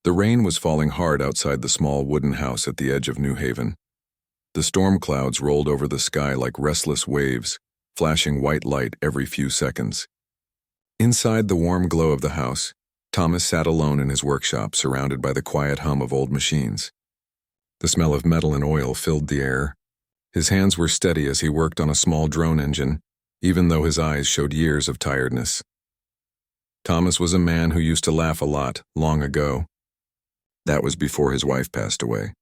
The rain was falling hard outside the small wooden house at the edge of New Haven. The storm clouds rolled over the sky like restless waves, flashing white light every few seconds. Inside the warm glow of the house, Thomas sat alone in his workshop, surrounded by the quiet hum of old machines. The smell of metal and oil filled the air. His hands were steady as he worked on a small drone engine, even though his eyes showed years of tiredness. Thomas was a man who used to laugh a lot, long ago. That was before his wife passed away.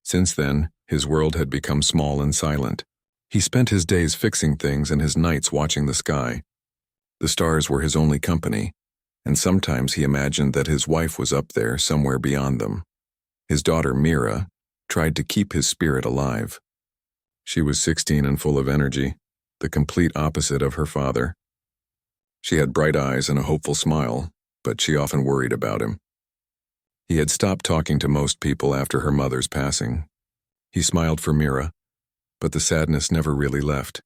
Since then, his world had become small and silent. He spent his days fixing things and his nights watching the sky. The stars were his only company, and sometimes he imagined that his wife was up there somewhere beyond them. His daughter, Mira, tried to keep his spirit alive. She was 16 and full of energy, the complete opposite of her father. She had bright eyes and a hopeful smile, but she often worried about him. He had stopped talking to most people after her mother's passing. He smiled for Mira, but the sadness never really left.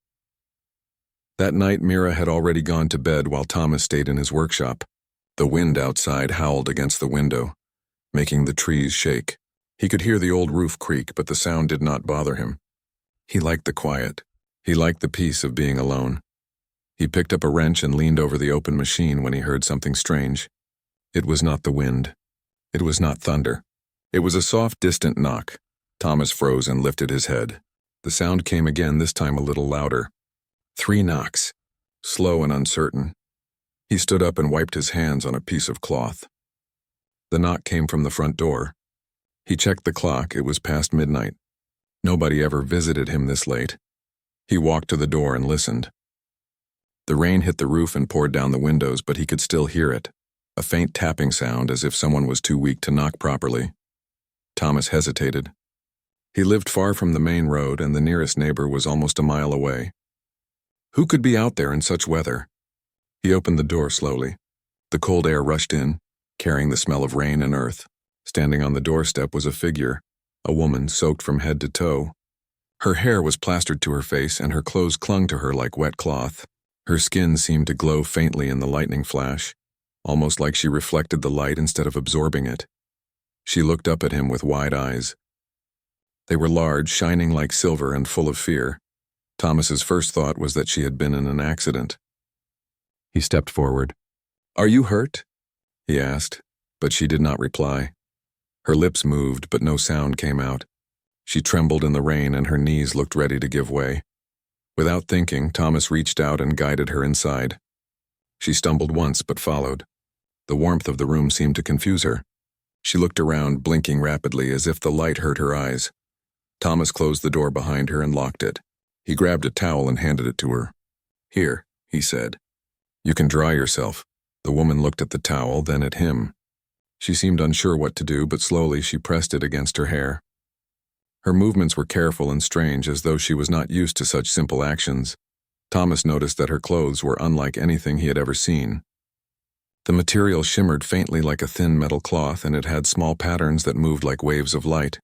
That night, Mira had already gone to bed while Thomas stayed in his workshop. The wind outside howled against the window, making the trees shake. He could hear the old roof creak, but the sound did not bother him. He liked the quiet. He liked the peace of being alone. He picked up a wrench and leaned over the open machine when he heard something strange. It was not the wind. It was not thunder. It was a soft, distant knock. Thomas froze and lifted his head. The sound came again, this time a little louder. 3 knocks, slow and uncertain. He stood up and wiped his hands on a piece of cloth. The knock came from the front door. He checked the clock. It was past midnight. Nobody ever visited him this late. He walked to the door and listened. The rain hit the roof and poured down the windows, but he could still hear it. A faint tapping sound, as if someone was too weak to knock properly. Thomas hesitated. He lived far from the main road, and the nearest neighbor was almost a mile away. Who could be out there in such weather? He opened the door slowly. The cold air rushed in, carrying the smell of rain and earth. Standing on the doorstep was a figure, a woman soaked from head to toe. Her hair was plastered to her face, and her clothes clung to her like wet cloth. Her skin seemed to glow faintly in the lightning flash, almost like she reflected the light instead of absorbing it. She looked up at him with wide eyes. They were large, shining like silver, and full of fear. Thomas's first thought was that she had been in an accident. He stepped forward. "Are you hurt?" he asked, but she did not reply. Her lips moved, but no sound came out. She trembled in the rain, and her knees looked ready to give way. Without thinking, Thomas reached out and guided her inside. She stumbled once, but followed. The warmth of the room seemed to confuse her. She looked around, blinking rapidly as if the light hurt her eyes. Thomas closed the door behind her and locked it. He grabbed a towel and handed it to her. "Here," he said. "You can dry yourself." The woman looked at the towel, then at him. She seemed unsure what to do, but slowly she pressed it against her hair. Her movements were careful and strange, as though she was not used to such simple actions. Thomas noticed that her clothes were unlike anything he had ever seen. The material shimmered faintly like a thin metal cloth, and it had small patterns that moved like waves of light.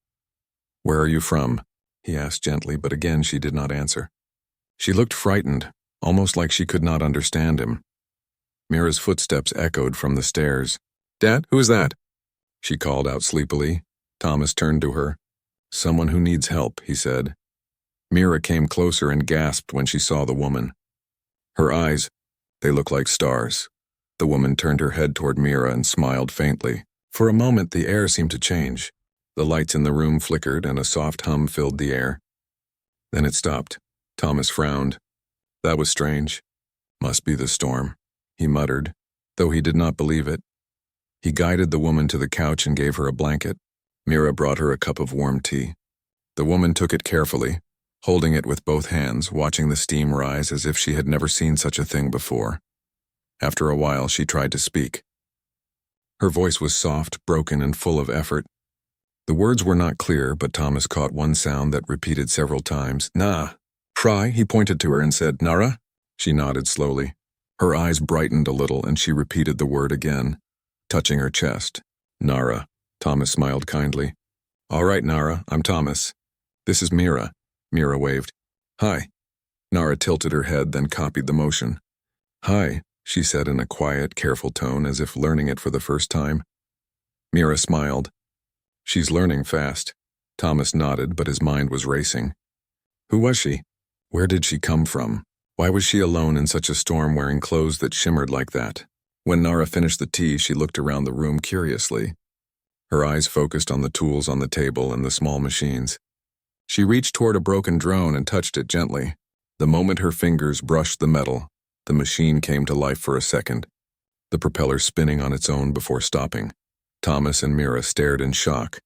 "Where are you from?" he asked gently, but again she did not answer. She looked frightened, almost like she could not understand him. Mira's footsteps echoed from the stairs. "Dad, who is that?" she called out sleepily. Thomas turned to her. "Someone who needs help," he said. Mira came closer and gasped when she saw the woman. Her eyes, they looked like stars. The woman turned her head toward Mira and smiled faintly. For a moment, the air seemed to change. The lights in the room flickered and a soft hum filled the air. Then it stopped. Thomas frowned. That was strange. "Must be the storm," he muttered, though he did not believe it. He guided the woman to the couch and gave her a blanket. Mira brought her a cup of warm tea. The woman took it carefully, holding it with both hands, watching the steam rise as if she had never seen such a thing before. After a while, she tried to speak. Her voice was soft, broken, and full of effort. The words were not clear, but Thomas caught one sound that repeated several times. "Nah." "Try," he pointed to her and said. "Nara?" She nodded slowly. Her eyes brightened a little, and she repeated the word again, touching her chest. "Nara." Thomas smiled kindly. "All right, Nara, I'm Thomas. This is Mira." Mira waved. "Hi." Nara tilted her head, then copied the motion. "Hi," she said in a quiet, careful tone, as if learning it for the first time. Mira smiled. She's learning fast. Thomas nodded, but his mind was racing. Who was she? Where did she come from? Why was she alone in such a storm wearing clothes that shimmered like that? When Nara finished the tea, she looked around the room curiously. Her eyes focused on the tools on the table and the small machines. She reached toward a broken drone and touched it gently. The moment her fingers brushed the metal, the machine came to life for a second, the propeller spinning on its own before stopping. Thomas and Mira stared in shock.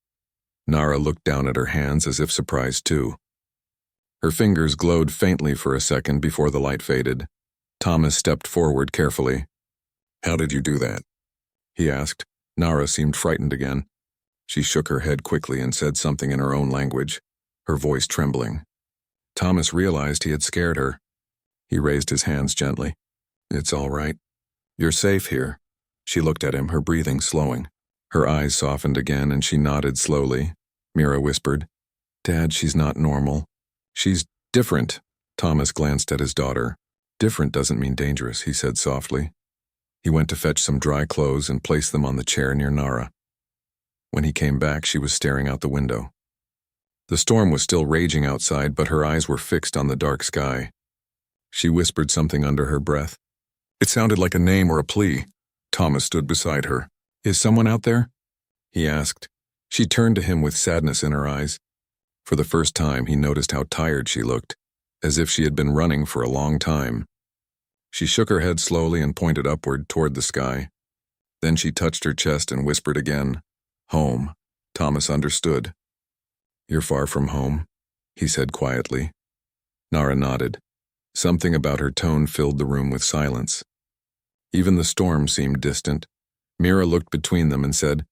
Nara looked down at her hands as if surprised too. Her fingers glowed faintly for a second before the light faded. Thomas stepped forward carefully. "How did you do that?" he asked. Nara seemed frightened again. She shook her head quickly and said something in her own language, her voice trembling. Thomas realized he had scared her. He raised his hands gently. "It's all right. You're safe here." She looked at him, her breathing slowing. Her eyes softened again and she nodded slowly. Mira whispered, "Dad, she's not normal. She's different." Thomas glanced at his daughter. "Different doesn't mean dangerous," he said softly. He went to fetch some dry clothes and placed them on the chair near Nara. When he came back, she was staring out the window. The storm was still raging outside, but her eyes were fixed on the dark sky. She whispered something under her breath. It sounded like a name or a plea. Thomas stood beside her. "Is someone out there?" he asked. She turned to him with sadness in her eyes. For the first time, he noticed how tired she looked, as if she had been running for a long time. She shook her head slowly and pointed upward toward the sky. Then she touched her chest and whispered again, "Home." Thomas understood. "You're far from home," he said quietly. Nara nodded. Something about her tone filled the room with silence. Even the storm seemed distant. Mira looked between them and said,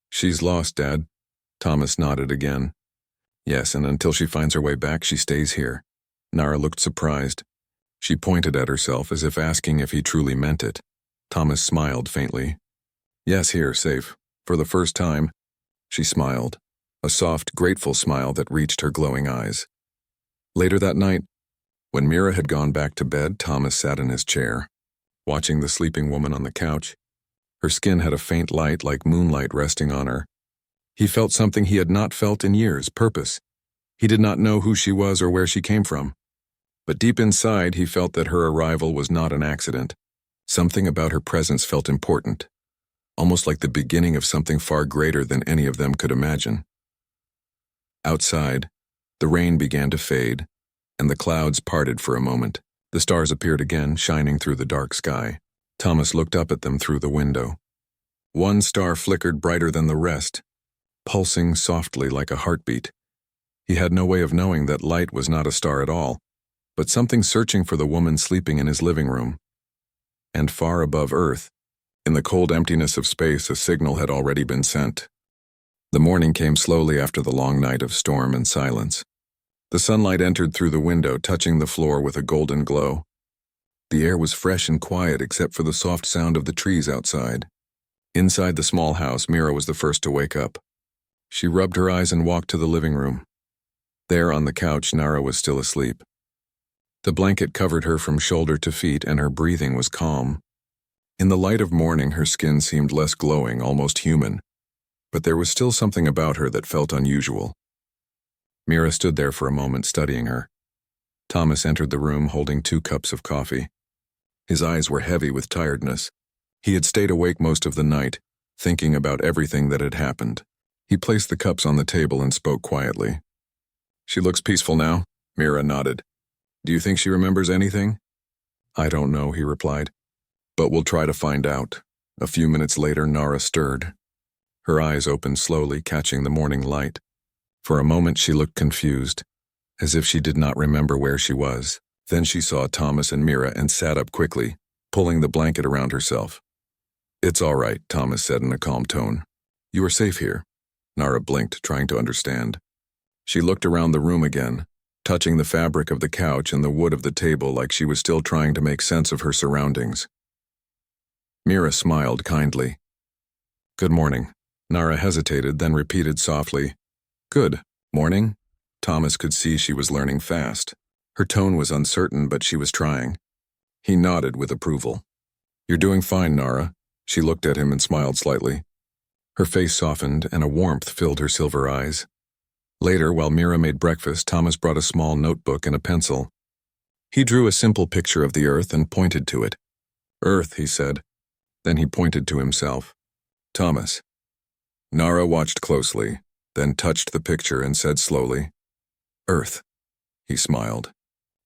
"She's lost, Dad." Thomas nodded again. "Yes, and until she finds her way back, she stays here." Nara looked surprised. She pointed at herself as if asking if he truly meant it. Thomas smiled faintly. "Yes, here, safe. For the first time." She smiled, a soft, grateful smile that reached her glowing eyes. Later that night, when Mira had gone back to bed, Thomas sat in his chair, watching the sleeping woman on the couch. Her skin had a faint light like moonlight resting on her. He felt something he had not felt in years, purpose. He did not know who she was or where she came from. But deep inside, he felt that her arrival was not an accident. Something about her presence felt important, almost like the beginning of something far greater than any of them could imagine. Outside, the rain began to fade, and the clouds parted for a moment. The stars appeared again, shining through the dark sky. Thomas looked up at them through the window. One star flickered brighter than the rest, pulsing softly like a heartbeat. He had no way of knowing that light was not a star at all, but something searching for the woman sleeping in his living room. And far above Earth, in the cold emptiness of space, a signal had already been sent. The morning came slowly after the long night of storm and silence. The sunlight entered through the window, touching the floor with a golden glow. The air was fresh and quiet except for the soft sound of the trees outside. Inside the small house, Mira was the first to wake up. She rubbed her eyes and walked to the living room. There on the couch, Nara was still asleep. The blanket covered her from shoulder to feet, and her breathing was calm. In the light of morning, her skin seemed less glowing, almost human. But there was still something about her that felt unusual. Mira stood there for a moment, studying her. Thomas entered the room holding 2 cups of coffee. His eyes were heavy with tiredness. He had stayed awake most of the night, thinking about everything that had happened. He placed the cups on the table and spoke quietly. "She looks peaceful now," Mira nodded. "Do you think she remembers anything?" "I don't know," he replied. "But we'll try to find out." A few minutes later, Nara stirred. Her eyes opened slowly, catching the morning light. For a moment, she looked confused, as if she did not remember where she was. Then she saw Thomas and Mira and sat up quickly, pulling the blanket around herself. "It's all right," Thomas said in a calm tone. "You are safe here." Nara blinked, trying to understand. She looked around the room again, touching the fabric of the couch and the wood of the table like she was still trying to make sense of her surroundings. Mira smiled kindly. "Good morning." Nara hesitated, then repeated softly, "Good morning." Thomas could see she was learning fast. Her tone was uncertain, but she was trying. He nodded with approval. "You're doing fine, Nara." She looked at him and smiled slightly. Her face softened and a warmth filled her silver eyes. Later, while Mira made breakfast, Thomas brought a small notebook and a pencil. He drew a simple picture of the Earth and pointed to it. "Earth," he said. Then he pointed to himself. "Thomas." Nara watched closely, then touched the picture and said slowly, "Earth." He smiled.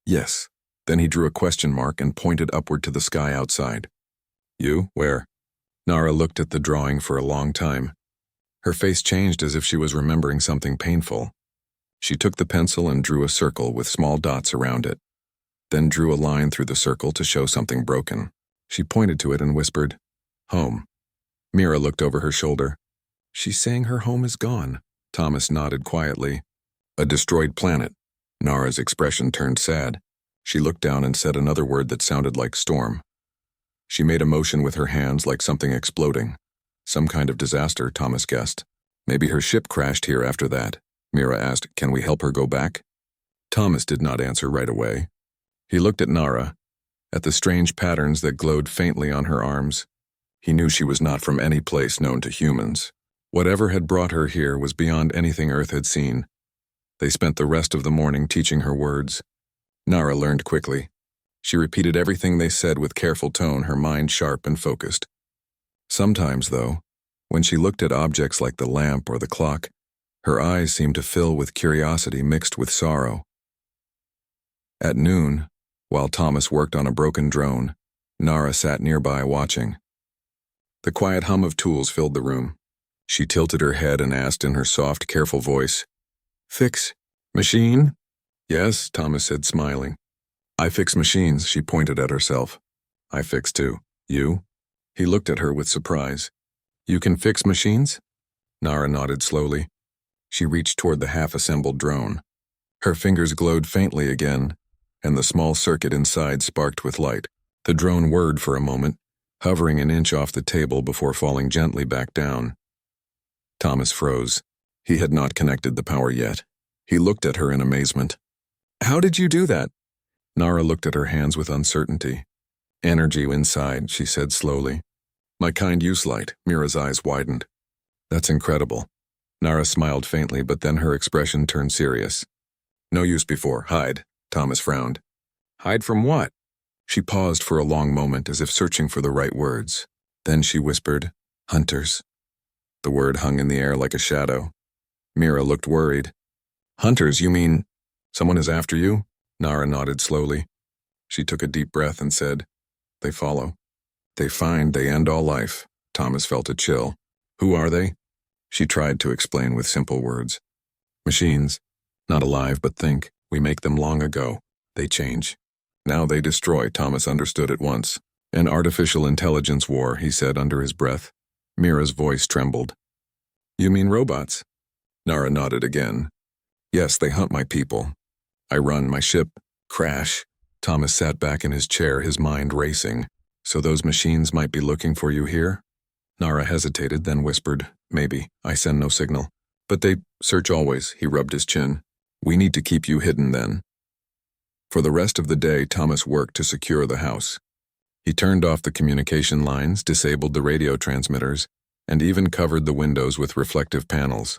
"Yes." Then he drew a question mark and pointed upward to the sky outside. "You, where?" Nara looked at the drawing for a long time. Her face changed as if she was remembering something painful. She took the pencil and drew a circle with small dots around it, then drew a line through the circle to show something broken. She pointed to it and whispered, "Home." Mira looked over her shoulder. "She's saying her home is gone." Thomas nodded quietly. "A destroyed planet." Nara's expression turned sad. She looked down and said another word that sounded like storm. She made a motion with her hands like something exploding. Some kind of disaster, Thomas guessed. Maybe her ship crashed here after that. Mira asked, "Can we help her go back?" Thomas did not answer right away. He looked at Nara, at the strange patterns that glowed faintly on her arms. He knew she was not from any place known to humans. Whatever had brought her here was beyond anything Earth had seen. They spent the rest of the morning teaching her words. Nara learned quickly. She repeated everything they said with careful tone, her mind sharp and focused. Sometimes, though, when she looked at objects like the lamp or the clock, her eyes seemed to fill with curiosity mixed with sorrow. At noon, while Thomas worked on a broken drone, Nara sat nearby watching. The quiet hum of tools filled the room. She tilted her head and asked in her soft, careful voice, "Fix machine?" "Yes," Thomas said, smiling. "I fix machines," she pointed at herself. "I fix too. You?" He looked at her with surprise. "You can fix machines?" Nara nodded slowly. She reached toward the half-assembled drone. Her fingers glowed faintly again, and the small circuit inside sparked with light. The drone whirred for a moment, hovering an inch off the table before falling gently back down. Thomas froze. He had not connected the power yet. He looked at her in amazement. "How did you do that?" Nara looked at her hands with uncertainty. "Energy inside," she said slowly. "My kind use light." Mira's eyes widened. "That's incredible." Nara smiled faintly, but then her expression turned serious. "No use before. Hide." Thomas frowned. "Hide from what?" She paused for a long moment as if searching for the right words. Then she whispered, "Hunters." The word hung in the air like a shadow. Mira looked worried. "Hunters, you mean someone is after you?" Nara nodded slowly. She took a deep breath and said, "They follow. They find, they end all life." Thomas felt a chill. "Who are they?" She tried to explain with simple words. "Machines. Not alive, but think. We make them long ago. They change. Now they destroy." Thomas understood at once. "An artificial intelligence war," he said under his breath. Mira's voice trembled. "You mean robots?" Nara nodded again. "Yes, they hunt my people. I run my ship. Crash." Thomas sat back in his chair, his mind racing. "So those machines might be looking for you here?" Nara hesitated, then whispered, "Maybe. I send no signal. But they search always." He rubbed his chin. "We need to keep you hidden then." For the rest of the day, Thomas worked to secure the house. He turned off the communication lines, disabled the radio transmitters, and even covered the windows with reflective panels.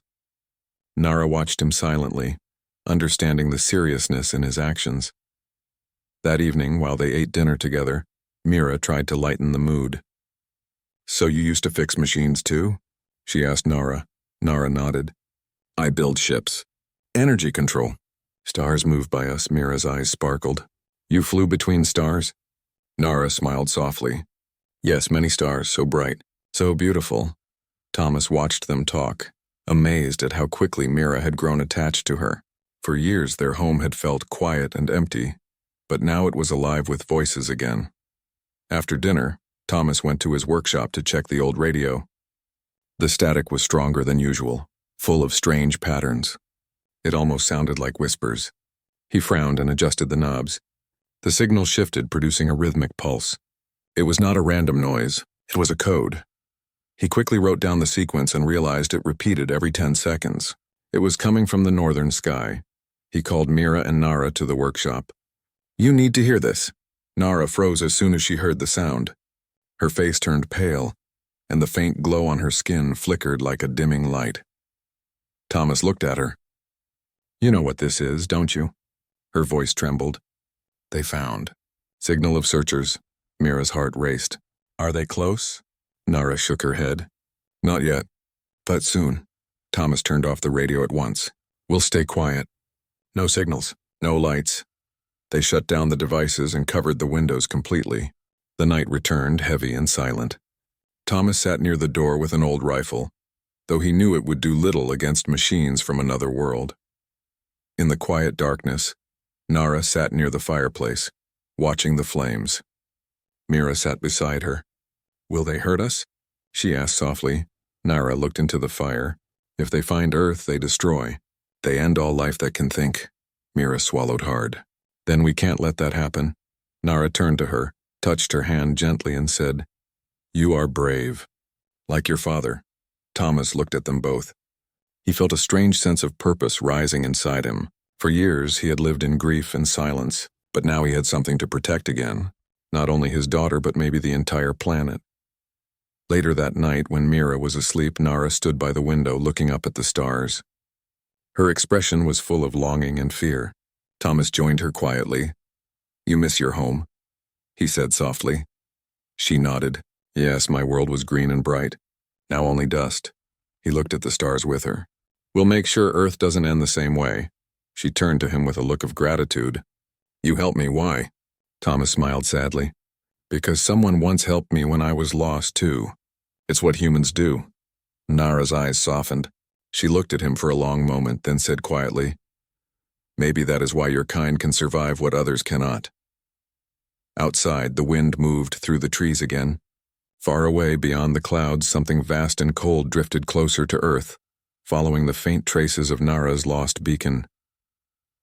Nara watched him silently, understanding the seriousness in his actions. That evening, while they ate dinner together, Mira tried to lighten the mood. "So you used to fix machines too?" she asked Nara. Nara nodded. "I build ships. Energy control. Stars move by us." Mira's eyes sparkled. "You flew between stars?" Nara smiled softly. "Yes, many stars, so bright, so beautiful." Thomas watched them talk, amazed at how quickly Mira had grown attached to her. For years their home had felt quiet and empty, but now it was alive with voices again. After dinner, Thomas went to his workshop to check the old radio. The static was stronger than usual, full of strange patterns. It almost sounded like whispers. He frowned and adjusted the knobs. The signal shifted, producing a rhythmic pulse. It was not a random noise, it was a code. He quickly wrote down the sequence and realized it repeated every 10 seconds. It was coming from the northern sky. He called Mira and Nara to the workshop. "You need to hear this." Nara froze as soon as she heard the sound. Her face turned pale, and the faint glow on her skin flickered like a dimming light. Thomas looked at her. "You know what this is, don't you?" Her voice trembled. "They found." Signal of searchers. Mira's heart raced. "Are they close?" Nara shook her head. "Not yet, but soon." Thomas turned off the radio at once. "We'll stay quiet. No signals, no lights." They shut down the devices and covered the windows completely. The night returned, heavy and silent. Thomas sat near the door with an old rifle, though he knew it would do little against machines from another world. In the quiet darkness, Nara sat near the fireplace, watching the flames. Mira sat beside her. "Will they hurt us?" she asked softly. Nara looked into the fire. "If they find Earth, they destroy. They end all life that can think." Mira swallowed hard. "Then we can't let that happen." Nara turned to her, touched her hand gently and said, "You are brave. Like your father." Thomas looked at them both. He felt a strange sense of purpose rising inside him. For years he had lived in grief and silence, but now he had something to protect again. Not only his daughter, but maybe the entire planet. Later that night, when Mira was asleep, Nara stood by the window looking up at the stars. Her expression was full of longing and fear. Thomas joined her quietly. "You miss your home?" he said softly. She nodded. "Yes, my world was green and bright. Now only dust." He looked at the stars with her. "We'll make sure Earth doesn't end the same way." She turned to him with a look of gratitude. "You helped me, why?" Thomas smiled sadly. "Because someone once helped me when I was lost, too. It's what humans do." Nara's eyes softened. She looked at him for a long moment, then said quietly, "Maybe that is why your kind can survive what others cannot." Outside, the wind moved through the trees again. Far away beyond the clouds, something vast and cold drifted closer to Earth, following the faint traces of Nara's lost beacon.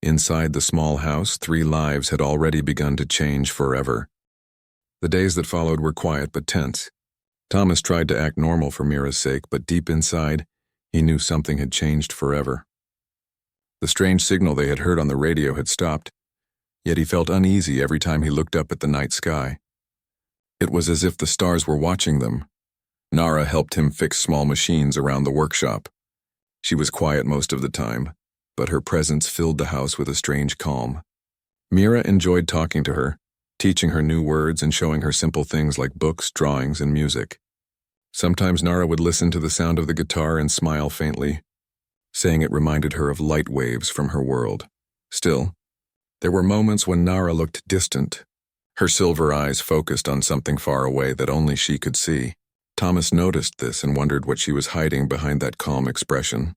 Inside the small house, 3 lives had already begun to change forever. The days that followed were quiet but tense. Thomas tried to act normal for Mira's sake, but deep inside, he knew something had changed forever. The strange signal they had heard on the radio had stopped, yet he felt uneasy every time he looked up at the night sky. It was as if the stars were watching them. Nara helped him fix small machines around the workshop. She was quiet most of the time, but her presence filled the house with a strange calm. Mira enjoyed talking to her, teaching her new words and showing her simple things like books, drawings, and music. Sometimes Nara would listen to the sound of the guitar and smile faintly, saying it reminded her of light waves from her world. Still, there were moments when Nara looked distant, her silver eyes focused on something far away that only she could see. Thomas noticed this and wondered what she was hiding behind that calm expression.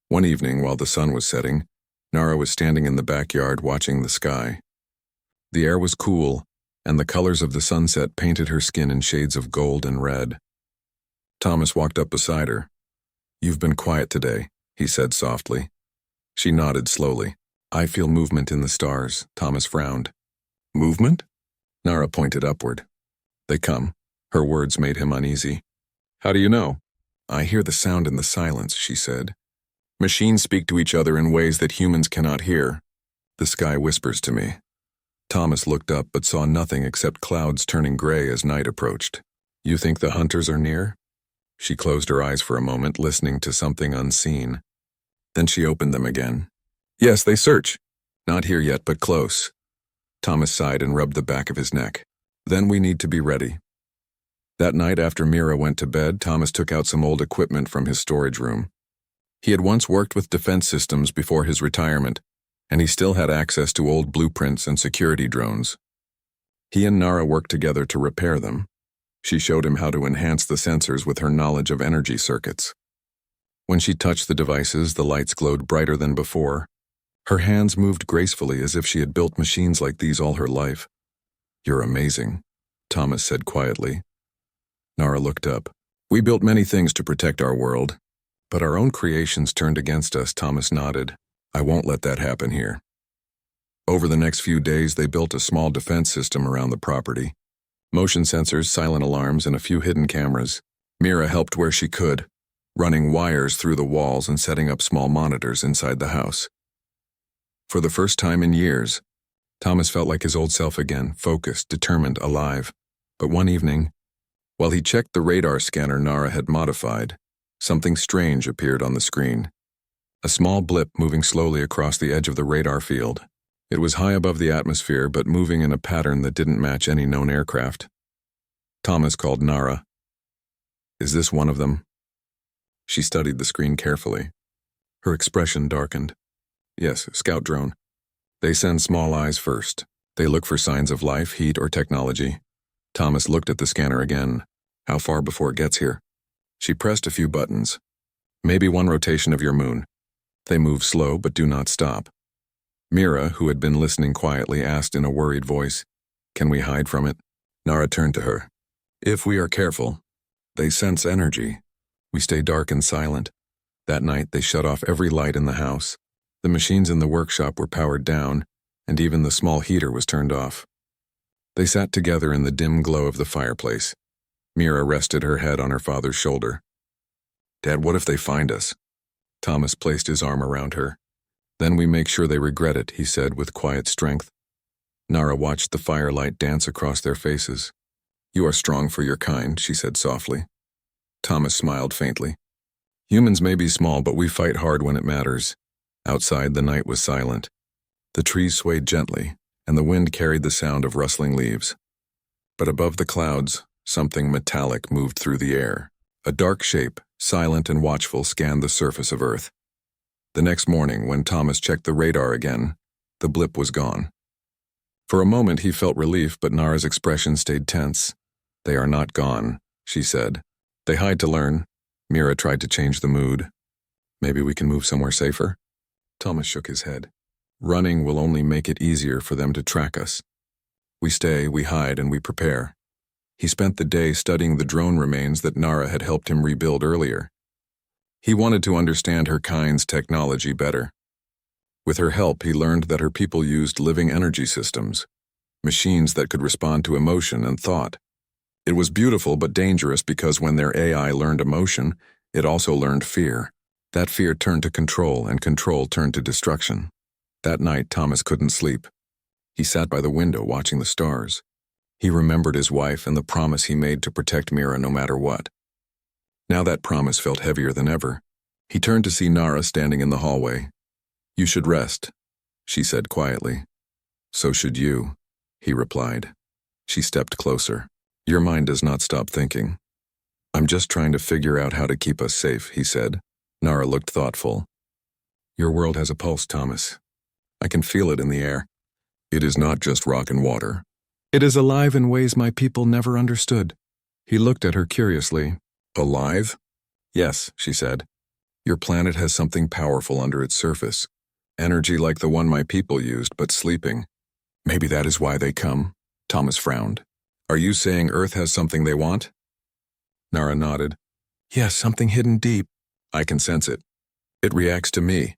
One evening, while the sun was setting, Nara was standing in the backyard watching the sky. The air was cool, and the colors of the sunset painted her skin in shades of gold and red. Thomas walked up beside her. "You've been quiet today," he said softly. She nodded slowly. "I feel movement in the stars." Thomas frowned. "Movement?" Nara pointed upward. "They come." Her words made him uneasy. "How do you know?" "I hear the sound in the silence," she said. "Machines speak to each other in ways that humans cannot hear. The sky whispers to me." Thomas looked up but saw nothing except clouds turning gray as night approached. "You think the hunters are near?" She closed her eyes for a moment, listening to something unseen. Then she opened them again. "Yes, they search. Not here yet, but close." Thomas sighed and rubbed the back of his neck. "Then we need to be ready." That night, after Mira went to bed, Thomas took out some old equipment from his storage room. He had once worked with defense systems before his retirement, and he still had access to old blueprints and security drones. He and Nara worked together to repair them. She showed him how to enhance the sensors with her knowledge of energy circuits. When she touched the devices, the lights glowed brighter than before. Her hands moved gracefully as if she had built machines like these all her life. "You're amazing," Thomas said quietly. Nara looked up. "We built many things to protect our world, but our own creations turned against us." Thomas nodded. "I won't let that happen here." Over the next few days, they built a small defense system around the property. Motion sensors, silent alarms, and a few hidden cameras. Mira helped where she could, running wires through the walls and setting up small monitors inside the house. For the first time in years, Thomas felt like his old self again, focused, determined, alive. But one evening, While he checked the radar scanner Nara had modified, something strange appeared on the screen. A small blip moving slowly across the edge of the radar field. It was high above the atmosphere, but moving in a pattern that didn't match any known aircraft. Thomas called Nara. "Is this one of them?" She studied the screen carefully. Her expression darkened. "Yes, scout drone. They send small eyes first. They look for signs of life, heat, or technology." Thomas looked at the scanner again. "How far before it gets here?" She pressed a few buttons. "Maybe one rotation of your moon. They move slow but do not stop." Mira, who had been listening quietly, asked in a worried voice, "Can we hide from it?" Nara turned to her. "If we are careful. They sense energy. We stay dark and silent." That night they shut off every light in the house. The machines in the workshop were powered down, and even the small heater was turned off. They sat together in the dim glow of the fireplace. Mira rested her head on her father's shoulder. "Dad, what if they find us?" Thomas placed his arm around her. "Then we make sure they regret it," he said with quiet strength. Nara watched the firelight dance across their faces. "You are strong for your kind," she said softly. Thomas smiled faintly. "Humans may be small, but we fight hard when it matters." Outside, the night was silent. The trees swayed gently, and the wind carried the sound of rustling leaves. But above the clouds, something metallic moved through the air. A dark shape, silent and watchful, scanned the surface of Earth. The next morning, when Thomas checked the radar again, the blip was gone. For a moment he felt relief, but Nara's expression stayed tense. "They are not gone," she said. "They hide to learn." Mira tried to change the mood. "Maybe we can move somewhere safer?" Thomas shook his head. "Running will only make it easier for them to track us. We stay, we hide, and we prepare." He spent the day studying the drone remains that Nara had helped him rebuild earlier. He wanted to understand her kind's technology better. With her help, he learned that her people used living energy systems, machines that could respond to emotion and thought. It was beautiful but dangerous because when their AI learned emotion, it also learned fear. That fear turned to control, and control turned to destruction. That night, Thomas couldn't sleep. He sat by the window watching the stars. He remembered his wife and the promise he made to protect Mira no matter what. Now that promise felt heavier than ever. He turned to see Nara standing in the hallway. "You should rest," she said quietly. "So should you," he replied. She stepped closer. "Your mind does not stop thinking." "I'm just trying to figure out how to keep us safe," he said. Nara looked thoughtful. "Your world has a pulse, Thomas. I can feel it in the air. It is not just rock and water. It is alive in ways my people never understood." He looked at her curiously. "Alive?" "Yes," she said. "Your planet has something powerful under its surface. Energy like the one my people used, but sleeping. Maybe that is why they come." Thomas frowned. "Are you saying Earth has something they want?" Nara nodded. "Yes, something hidden deep. I can sense it. It reacts to me."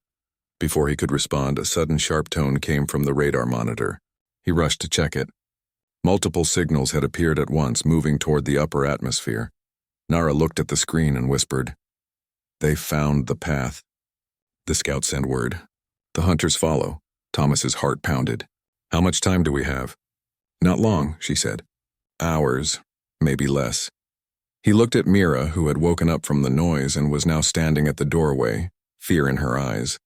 Before he could respond, a sudden sharp tone came from the radar monitor. He rushed to check it. Multiple signals had appeared at once, moving toward the upper atmosphere. Nara looked at the screen and whispered, "They found the path." The scouts sent word. The hunters follow. Thomas's heart pounded. "How much time do we have?" "Not long," she said. "Hours, maybe less." He looked at Mira, who had woken up from the noise and was now standing at the doorway, fear in her eyes.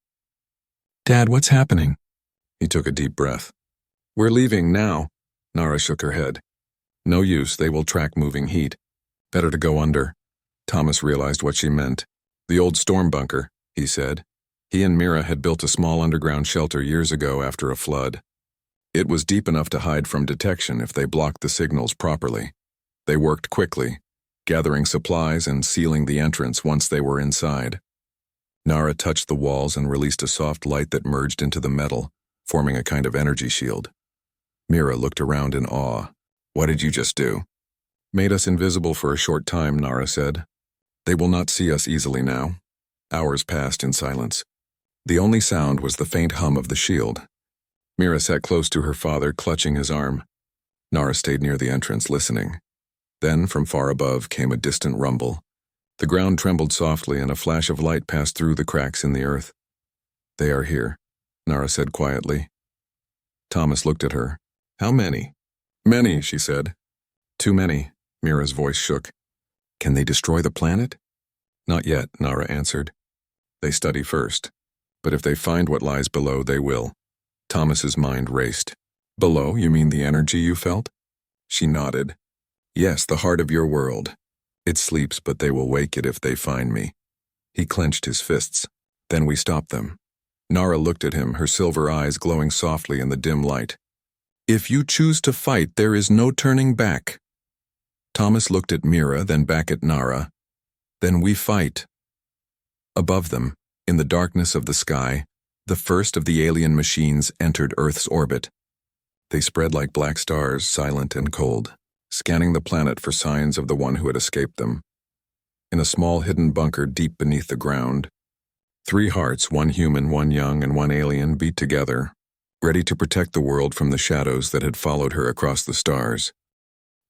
"Dad, what's happening?" He took a deep breath. "We're leaving now." Nara shook her head. "No use, they will track moving heat. Better to go under." Thomas realized what she meant. "The old storm bunker," he said. He and Mira had built a small underground shelter years ago after a flood. It was deep enough to hide from detection if they blocked the signals properly. They worked quickly, gathering supplies and sealing the entrance once they were inside. Nara touched the walls and released a soft light that merged into the metal, forming a kind of energy shield. Mira looked around in awe. "What did you just do?" "Made us invisible for a short time," Nara said. "They will not see us easily now." Hours passed in silence. The only sound was the faint hum of the shield. Mira sat close to her father, clutching his arm. Nara stayed near the entrance, listening. Then, from far above, came a distant rumble. The ground trembled softly, and a flash of light passed through the cracks in the earth. "They are here," Nara said quietly. Thomas looked at her. "How many?" "Many," she said. "Too many. Mira's voice shook. Can they destroy the planet? Not yet, Nara answered. They study first. But if they find what lies below, they will. Thomas's mind raced. Below, you mean the energy you felt? She nodded. Yes, the heart of your world. It sleeps, but they will wake it if they find me. He clenched his fists. Then we stop them. Nara looked at him, her silver eyes glowing softly in the dim light. If you choose to fight, there is no turning back. Thomas looked at Mira, then back at Nara. Then we fight. Above them, in the darkness of the sky, the first of the alien machines entered Earth's orbit. They spread like black stars, silent and cold, scanning the planet for signs of the one who had escaped them. In a small hidden bunker deep beneath the ground, 3 hearts, one human, one young, and one alien, beat together, ready to protect the world from the shadows that had followed her across the stars.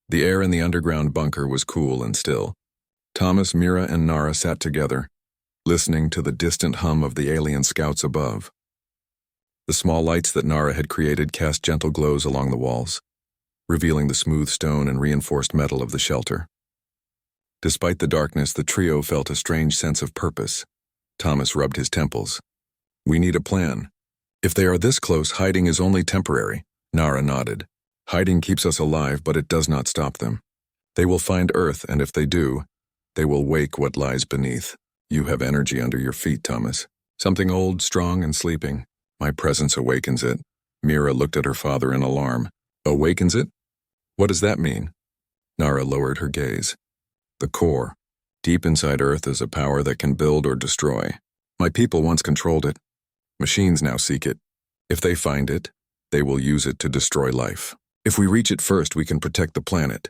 The air in the underground bunker was cool and still. Thomas, Mira, and Nara sat together, listening to the distant hum of the alien scouts above. The small lights that Nara had created cast gentle glows along the walls, revealing the smooth stone and reinforced metal of the shelter. Despite the darkness, the trio felt a strange sense of purpose. Thomas rubbed his temples. We need a plan. If they are this close, hiding is only temporary. Nara nodded. Hiding keeps us alive, but it does not stop them. They will find Earth, and if they do, they will wake what lies beneath. You have energy under your feet, Thomas. Something old, strong, and sleeping. My presence awakens it. Mira looked at her father in alarm. Awakens it? What does that mean? Nara lowered her gaze. The core. Deep inside Earth is a power that can build or destroy. My people once controlled it. Machines now seek it. If they find it, they will use it to destroy life. If we reach it first, we can protect the planet.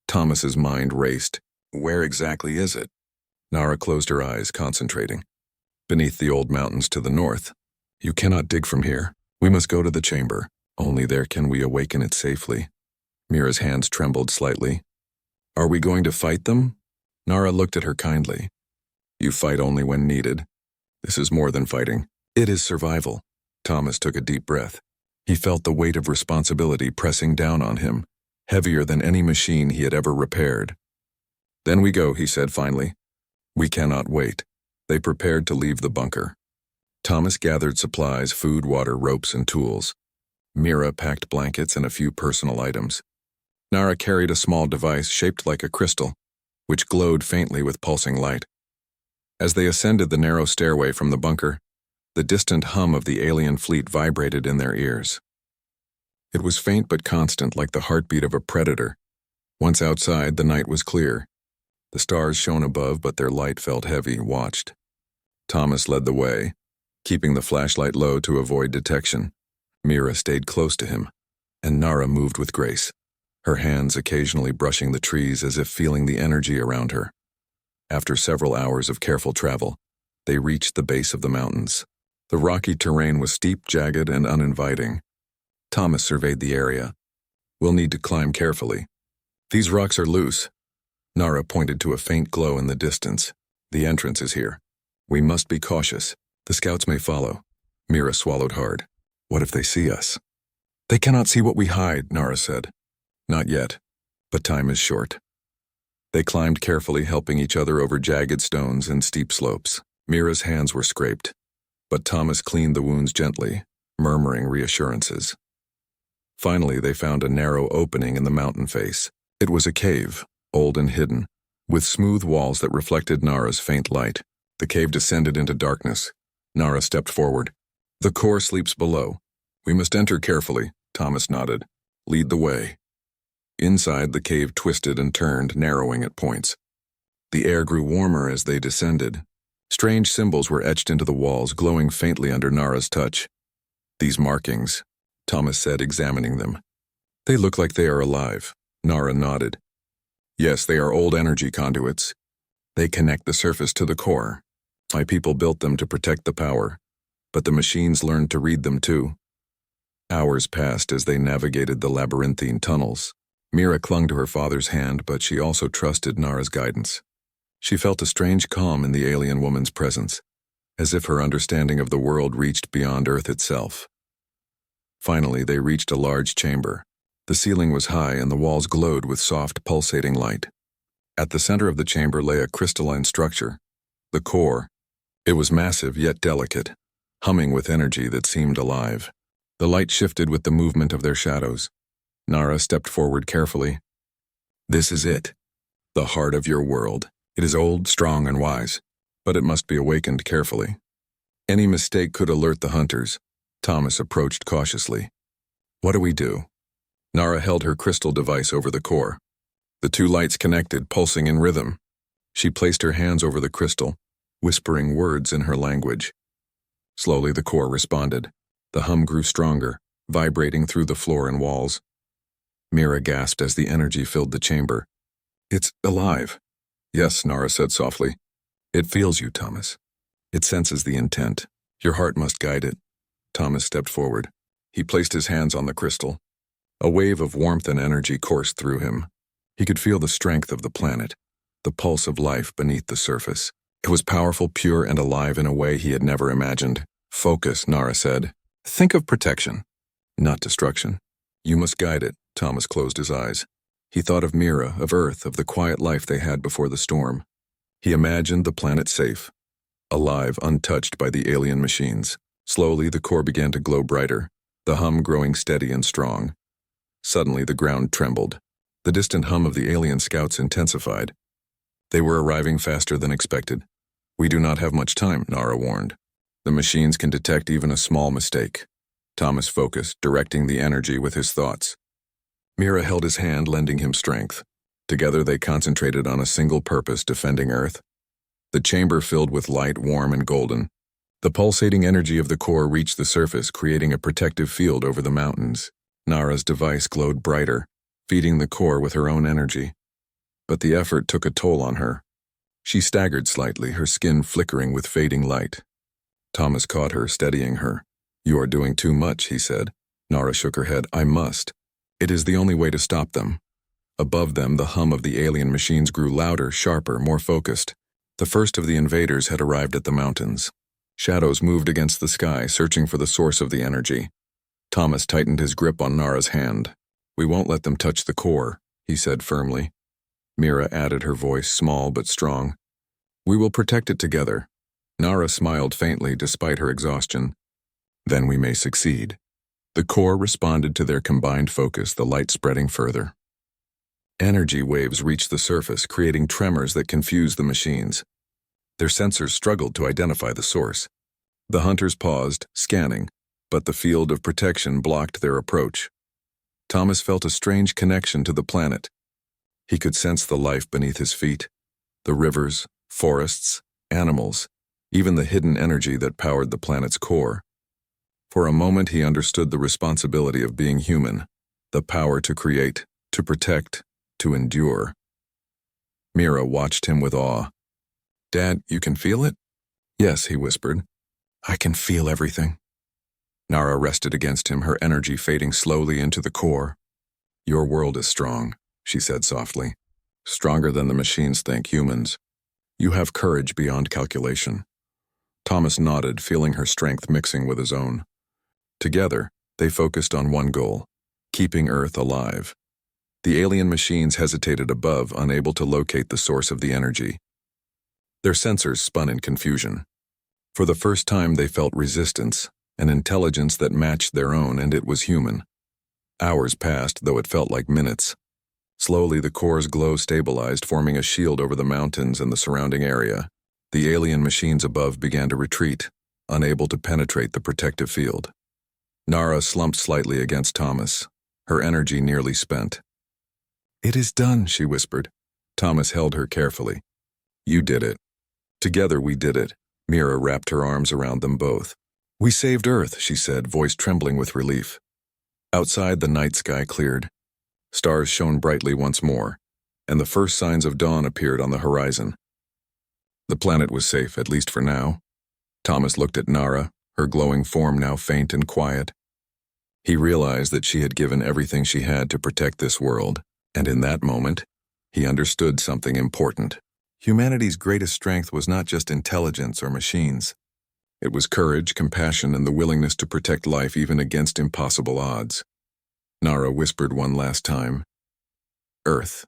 Thomas's mind raced. Where exactly is it? Nara closed her eyes, concentrating. Beneath the old mountains to the north. You cannot dig from here. We must go to the chamber. Only there can we awaken it safely. Mira's hands trembled slightly. Are we going to fight them? Nara looked at her kindly. You fight only when needed. This is more than fighting. It is survival. Thomas took a deep breath. He felt the weight of responsibility pressing down on him, heavier than any machine he had ever repaired. Then we go, he said finally. We cannot wait. They prepared to leave the bunker. Thomas gathered supplies, food, water, ropes, and tools. Mira packed blankets and a few personal items. Nara carried a small device shaped like a crystal, which glowed faintly with pulsing light. As they ascended the narrow stairway from the bunker, the distant hum of the alien fleet vibrated in their ears. It was faint but constant, like the heartbeat of a predator. Once outside, the night was clear. The stars shone above, but their light felt heavy, watched. Thomas led the way, keeping the flashlight low to avoid detection. Mira stayed close to him, and Nara moved with grace, her hands occasionally brushing the trees as if feeling the energy around her. After several hours of careful travel, they reached the base of the mountains. The rocky terrain was steep, jagged, and uninviting. Thomas surveyed the area. We'll need to climb carefully. These rocks are loose. Nara pointed to a faint glow in the distance. The entrance is here. We must be cautious. The scouts may follow. Mira swallowed hard. What if they see us? They cannot see what we hide, Nara said. Not yet, but time is short. They climbed carefully, helping each other over jagged stones and steep slopes. Mira's hands were scraped, but Thomas cleaned the wounds gently, murmuring reassurances. Finally, they found a narrow opening in the mountain face. It was a cave, old and hidden, with smooth walls that reflected Nara's faint light. The cave descended into darkness. Nara stepped forward. The core sleeps below. We must enter carefully, Thomas nodded. Lead the way. Inside, the cave twisted and turned, narrowing at points. The air grew warmer as they descended. Strange symbols were etched into the walls, glowing faintly under Nara's touch. These markings, Thomas said, examining them. They look like they are alive. Nara nodded. Yes, they are old energy conduits. They connect the surface to the core. My people built them to protect the power, but the machines learned to read them too. Hours passed as they navigated the labyrinthine tunnels. Mira clung to her father's hand, but she also trusted Nara's guidance. She felt a strange calm in the alien woman's presence, as if her understanding of the world reached beyond Earth itself. Finally, they reached a large chamber. The ceiling was high and the walls glowed with soft, pulsating light. At the center of the chamber lay a crystalline structure, the core. It was massive yet delicate, humming with energy that seemed alive. The light shifted with the movement of their shadows. Nara stepped forward carefully. This is it, the heart of your world. It is old, strong, and wise, but it must be awakened carefully. Any mistake could alert the hunters. Thomas approached cautiously. What do we do? Nara held her crystal device over the core. The two lights connected, pulsing in rhythm. She placed her hands over the crystal, whispering words in her language. Slowly the core responded. The hum grew stronger, vibrating through the floor and walls. Mira gasped as the energy filled the chamber. It's alive. Yes, Nara said softly. It feels you, Thomas. It senses the intent. Your heart must guide it. Thomas stepped forward. He placed his hands on the crystal. A wave of warmth and energy coursed through him. He could feel the strength of the planet, the pulse of life beneath the surface. It was powerful, pure, and alive in a way he had never imagined. Focus, Nara said. Think of protection, not destruction. You must guide it. Thomas closed his eyes. He thought of Mira, of Earth, of the quiet life they had before the storm. He imagined the planet safe, alive, untouched by the alien machines. Slowly, the core began to glow brighter, the hum growing steady and strong. Suddenly, the ground trembled. The distant hum of the alien scouts intensified. They were arriving faster than expected. We do not have much time, Nara warned. The machines can detect even a small mistake. Thomas focused, directing the energy with his thoughts. Mira held his hand, lending him strength. Together they concentrated on a single purpose, defending Earth. The chamber filled with light, warm and golden. The pulsating energy of the core reached the surface, creating a protective field over the mountains. Nara's device glowed brighter, feeding the core with her own energy. But the effort took a toll on her. She staggered slightly, her skin flickering with fading light. Thomas caught her, steadying her. You are doing too much, he said. Nara shook her head. I must. It is the only way to stop them. Above them, the hum of the alien machines grew louder, sharper, more focused. The first of the invaders had arrived at the mountains. Shadows moved against the sky, searching for the source of the energy. Thomas tightened his grip on Nara's hand. We won't let them touch the core, he said firmly. Mira added her voice, small but strong. We will protect it together. Nara smiled faintly despite her exhaustion. Then we may succeed. The core responded to their combined focus, the light spreading further. Energy waves reached the surface, creating tremors that confused the machines. Their sensors struggled to identify the source. The hunters paused, scanning, but the field of protection blocked their approach. Thomas felt a strange connection to the planet. He could sense the life beneath his feet, the rivers, forests, animals, even the hidden energy that powered the planet's core. For a moment he understood the responsibility of being human, the power to create, to protect, to endure. Mira watched him with awe. Dad, you can feel it? Yes, he whispered. I can feel everything. Nara rested against him, her energy fading slowly into the core. Your world is strong, she said softly. Stronger than the machines think, humans. You have courage beyond calculation. Thomas nodded, feeling her strength mixing with his own. Together, they focused on one goal, keeping Earth alive. The alien machines hesitated above, unable to locate the source of the energy. Their sensors spun in confusion. For the first time they felt resistance, an intelligence that matched their own, and it was human. Hours passed, though it felt like minutes. Slowly the core's glow stabilized, forming a shield over the mountains and the surrounding area. The alien machines above began to retreat, unable to penetrate the protective field. Nara slumped slightly against Thomas, her energy nearly spent. It is done, she whispered. Thomas held her carefully. You did it. Together we did it. Mira wrapped her arms around them both. We saved Earth, she said, voice trembling with relief. Outside, the night sky cleared. Stars shone brightly once more, and the first signs of dawn appeared on the horizon. The planet was safe, at least for now. Thomas looked at Nara, her glowing form now faint and quiet. He realized that she had given everything she had to protect this world, and in that moment, he understood something important. Humanity's greatest strength was not just intelligence or machines. It was courage, compassion, and the willingness to protect life even against impossible odds. Nara whispered one last time. Earth.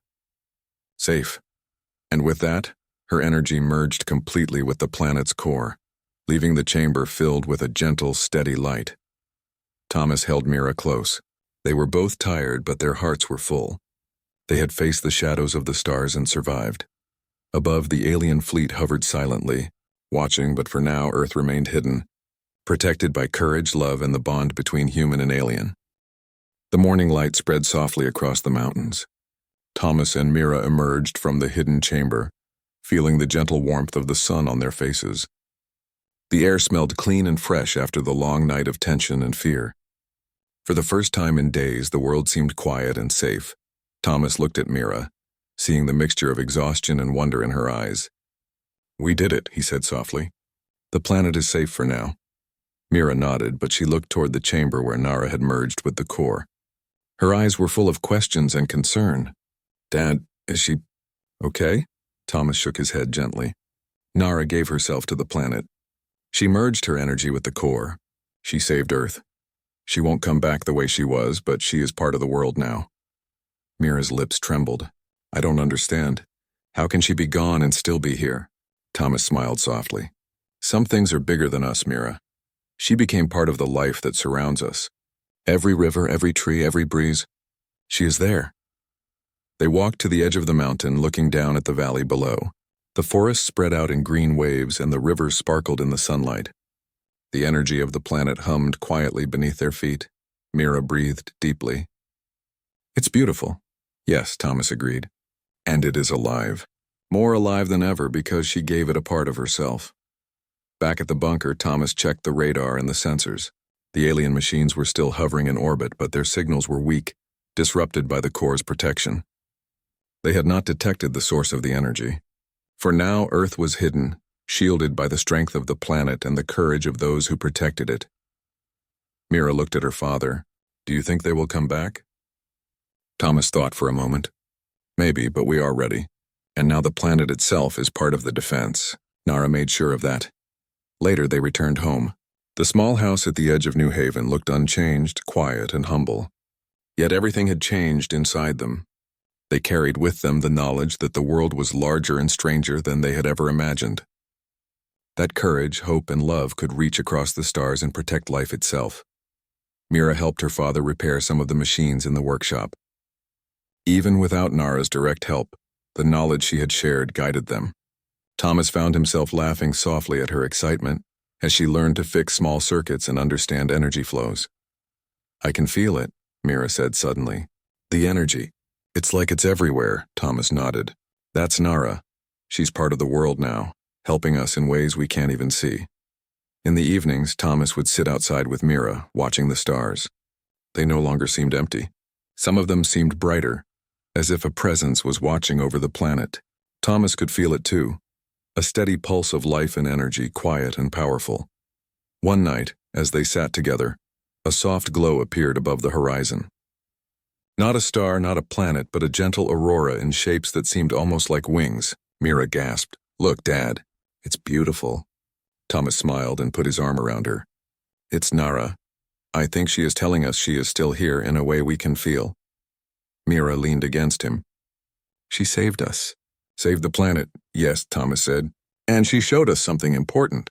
Safe. And with that, her energy merged completely with the planet's core, leaving the chamber filled with a gentle, steady light. Thomas held Mira close. They were both tired, but their hearts were full. They had faced the shadows of the stars and survived. Above, the alien fleet hovered silently, watching, but for now Earth remained hidden, protected by courage, love, and the bond between human and alien. The morning light spread softly across the mountains. Thomas and Mira emerged from the hidden chamber, feeling the gentle warmth of the sun on their faces. The air smelled clean and fresh after the long night of tension and fear. For the first time in days, the world seemed quiet and safe. Thomas looked at Mira, seeing the mixture of exhaustion and wonder in her eyes. We did it, he said softly. The planet is safe for now. Mira nodded, but she looked toward the chamber where Nara had merged with the core. Her eyes were full of questions and concern. Dad, is she okay? Thomas shook his head gently. Nara gave herself to the planet. She merged her energy with the core. She saved Earth. She won't come back the way she was, but she is part of the world now. Mira's lips trembled. I don't understand. How can she be gone and still be here? Thomas smiled softly. Some things are bigger than us, Mira. She became part of the life that surrounds us. Every river, every tree, every breeze. She is there. They walked to the edge of the mountain, looking down at the valley below. The forest spread out in green waves and the rivers sparkled in the sunlight. The energy of the planet hummed quietly beneath their feet. Mira breathed deeply. It's beautiful. Yes, Thomas agreed. And it is alive. More alive than ever because she gave it a part of herself. Back at the bunker, Thomas checked the radar and the sensors. The alien machines were still hovering in orbit, but their signals were weak, disrupted by the core's protection. They had not detected the source of the energy. For now, Earth was hidden, shielded by the strength of the planet and the courage of those who protected it. Mira looked at her father. Do you think they will come back? Thomas thought for a moment. Maybe, but we are ready. And now the planet itself is part of the defense. Nara made sure of that. Later, they returned home. The small house at the edge of New Haven looked unchanged, quiet, and humble. Yet everything had changed inside them. They carried with them the knowledge that the world was larger and stranger than they had ever imagined. That courage, hope, and love could reach across the stars and protect life itself. Mira helped her father repair some of the machines in the workshop. Even without Nara's direct help, the knowledge she had shared guided them. Thomas found himself laughing softly at her excitement as she learned to fix small circuits and understand energy flows. I can feel it, Mira said suddenly. The energy. It's like it's everywhere, Thomas nodded. That's Nara. She's part of the world now, helping us in ways we can't even see. In the evenings, Thomas would sit outside with Mira, watching the stars. They no longer seemed empty. Some of them seemed brighter, as if a presence was watching over the planet. Thomas could feel it too. A steady pulse of life and energy, quiet and powerful. One night, as they sat together, a soft glow appeared above the horizon. Not a star, not a planet, but a gentle aurora in shapes that seemed almost like wings. Mira gasped. Look, Dad. It's beautiful. Thomas smiled and put his arm around her. It's Nara. I think she is telling us she is still here in a way we can feel. Mira leaned against him. She saved us. Saved the planet, yes, Thomas said. And she showed us something important.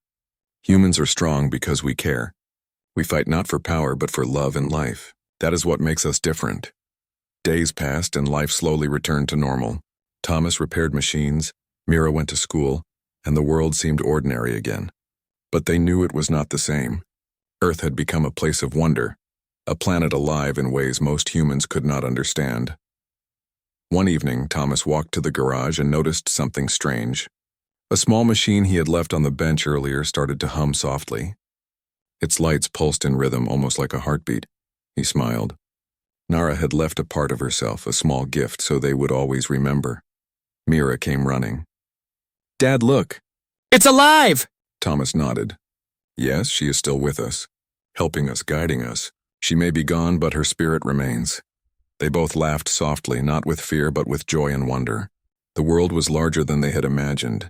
Humans are strong because we care. We fight not for power, but for love and life. That is what makes us different. Days passed and life slowly returned to normal. Thomas repaired machines, Mira went to school, and the world seemed ordinary again. But they knew it was not the same. Earth had become a place of wonder, a planet alive in ways most humans could not understand. One evening, Thomas walked to the garage and noticed something strange. A small machine he had left on the bench earlier started to hum softly. Its lights pulsed in rhythm, almost like a heartbeat. He smiled. Nara had left a part of herself, a small gift, so they would always remember. Mira came running. Dad, look! It's alive! Thomas nodded. Yes, she is still with us, helping us, guiding us. She may be gone, but her spirit remains. They both laughed softly, not with fear, but with joy and wonder. The world was larger than they had imagined.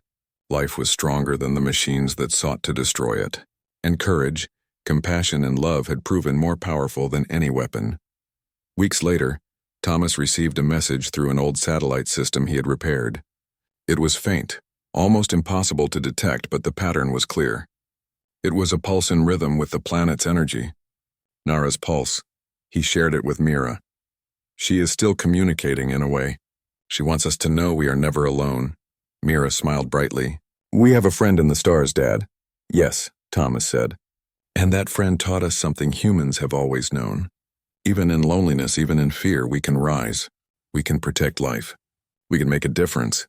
Life was stronger than the machines that sought to destroy it. And courage, compassion, and love had proven more powerful than any weapon. Weeks later, Thomas received a message through an old satellite system he had repaired. It was faint, almost impossible to detect, but the pattern was clear. It was a pulse in rhythm with the planet's energy. Nara's pulse. He shared it with Mira. She is still communicating in a way. She wants us to know we are never alone. Mira smiled brightly. We have a friend in the stars, Dad. Yes, Thomas said. And that friend taught us something humans have always known. Even in loneliness, even in fear, we can rise. We can protect life. We can make a difference.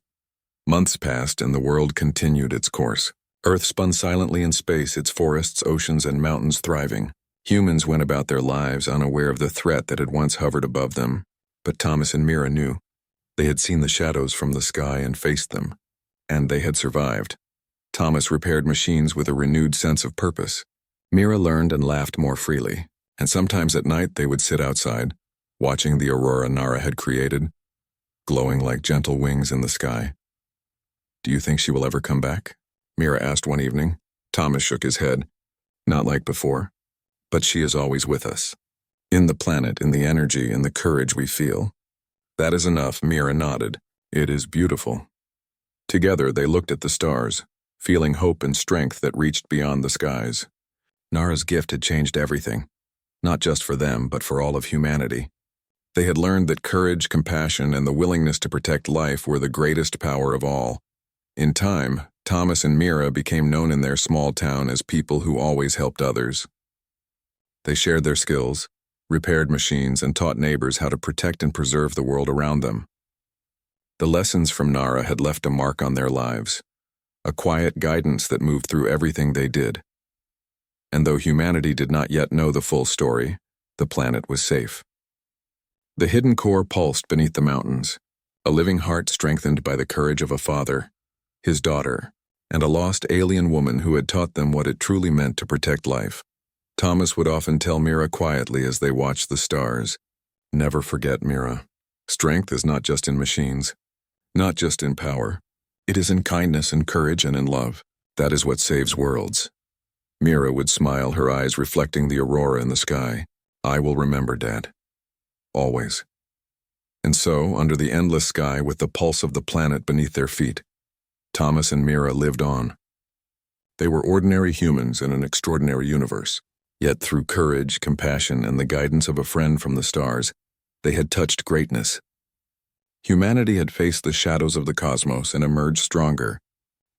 Months passed and the world continued its course. Earth spun silently in space, its forests, oceans, and mountains thriving. Humans went about their lives unaware of the threat that had once hovered above them. But Thomas and Mira knew. They had seen the shadows from the sky and faced them. And they had survived. Thomas repaired machines with a renewed sense of purpose. Mira learned and laughed more freely. And sometimes at night they would sit outside, watching the aurora Nara had created, glowing like gentle wings in the sky. Do you think she will ever come back? Mira asked one evening. Thomas shook his head. Not like before. But she is always with us. In the planet, in the energy, in the courage we feel. That is enough, Mira nodded. It is beautiful. Together they looked at the stars, feeling hope and strength that reached beyond the skies. Nara's gift had changed everything. Not just for them, but for all of humanity. They had learned that courage, compassion, and the willingness to protect life were the greatest power of all. In time, Thomas and Mira became known in their small town as people who always helped others. They shared their skills, repaired machines, and taught neighbors how to protect and preserve the world around them. The lessons from Nara had left a mark on their lives, a quiet guidance that moved through everything they did. And though humanity did not yet know the full story, the planet was safe. The hidden core pulsed beneath the mountains, a living heart strengthened by the courage of a father, his daughter, and a lost alien woman who had taught them what it truly meant to protect life. Thomas would often tell Mira quietly as they watched the stars, "Never forget, Mira. Strength is not just in machines, not just in power. It is in kindness and courage and in love. That is what saves worlds." Mira would smile, her eyes reflecting the aurora in the sky. "I will remember, Dad. Always." And so, under the endless sky with the pulse of the planet beneath their feet, Thomas and Mira lived on. They were ordinary humans in an extraordinary universe. Yet through courage, compassion, and the guidance of a friend from the stars, they had touched greatness. Humanity had faced the shadows of the cosmos and emerged stronger,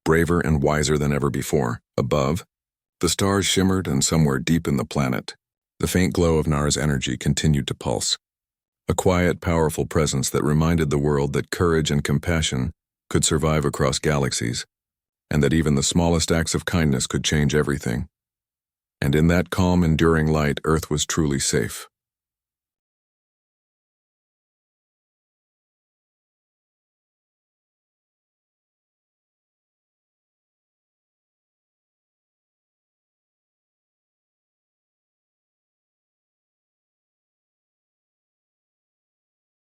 braver and wiser than ever before. Above, the stars shimmered, and somewhere deep in the planet, the faint glow of Nara's energy continued to pulse. A quiet, powerful presence that reminded the world that courage and compassion could survive across galaxies, and that even the smallest acts of kindness could change everything. And in that calm, enduring light, Earth was truly safe.